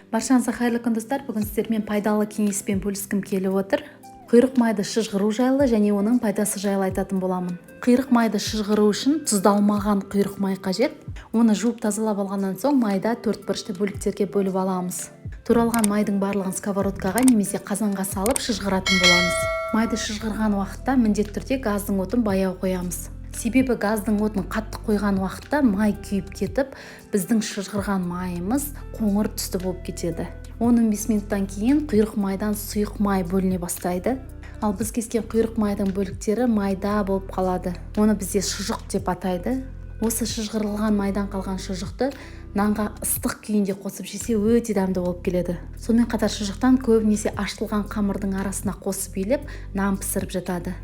Баршаңызға қайырлы күн достар. Бүгін сіздермен пайдалы кеңеспен бөліскім келіп отыр. Құйрық майды шыжғыру жайлы және оның пайдасы жайлы айтатын боламын. Құйрық майды шыжғыру үшін тұздалмаған құйрық май қажет. Оны жуып тазалап алғаннан соң майда 4 бұрышты бөліктерге бөліп аламыз. Туралған майдың барлығын сковородкаға немесе қазанға салып шыжғыратын боламыз. Майды шыжғырған уақытта міндетті түрде газдың отын баяу қоямыз. Себебі газдың отын қатты қойған уақытта май күйіп кетіп, біздің шыжғырған майымыз қоңыр түсті болып кетеді. 15 минуттан кейін құйрық майдан сұйық май бөліне бастайды. Ал біз кескен құйрық майдың бөліктері майда болып қалады. Оны бізде шұжық деп атайды. Осы шыжғырылған майдан қалған шұжықты нанға ыстық күйінде қосып жесе өте дәмді болып келеді. Сонымен қатар шұжықтан көбінесе ашытылған қамырдың арасына қосып илеп, нан пісіріп жатады.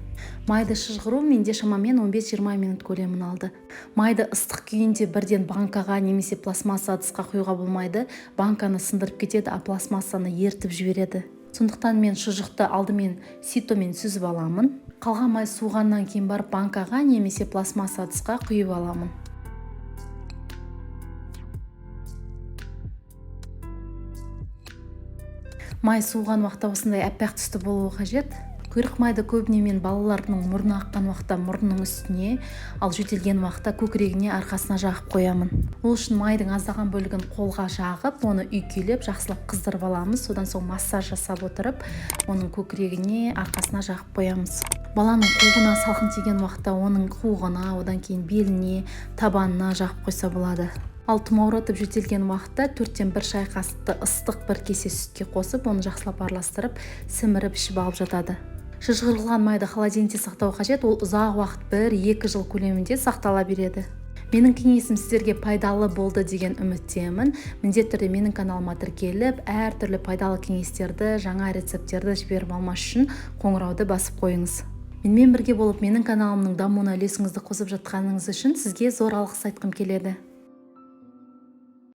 Майды шыжғыру менде шамамен 15-20 минут көлемін алды. Майды ыстық күйінде бірден банкаға немесе пластмасса ыдысқа құюға болмайды. Банканы сындырып кетеді, а пластмассаны ертіп жібереді. Сондықтан мен шұжықты алдымен ситомен сүзіп аламын. Қалған май суығаннан кейін барып банкаға немесе пластмасса ыдысқа құйып аламын. Май суыған уақытта осындай әппақ түсті болуы қажет. Құйрық майды көбіне мен балалардың мұрны аққан уақытта мұрнының үстіне, ал жөтелген уақытта көкірегіне, арқасына жағып қоямын. Ол үшін майдың аздаған бөлігін қолға жағып, оны үйкелеп, жақсылап қыздырып аламыз. Содан соң массаж жасап отырып, оның көкірегіне, арқасына жағып қоямыз. Баланың қуығына салқын тиген уақытта оның қуығына, одан кейін беліне, табанына жағып қойса болады. Ал тұмауратып жөтелген уақытта 4-1 шай қасықты ыстық бір кесе сүтке қосып, оны жақсылап араластырып, сіміріп ішіп алып жатады. Шыжғырылған майды холодильникте сақтау қажет, ол ұзақ уақыт 1-2 жыл көлемінде сақтала береді. Менің кеңесім сіздерге пайдалы болды деген үміттемін. Міндетті түрде менің каналыма тіркеліп, әртүрлі пайдалы кеңестерді, жаңа рецепттерді жіберіп алмас үшін қоңырауды басып қойыңыз. Менімен бірге болып менің каналымның дамуына үлесіңізді қосып жатқаныңыз үшін сізге зор алғыс айтқым келеді.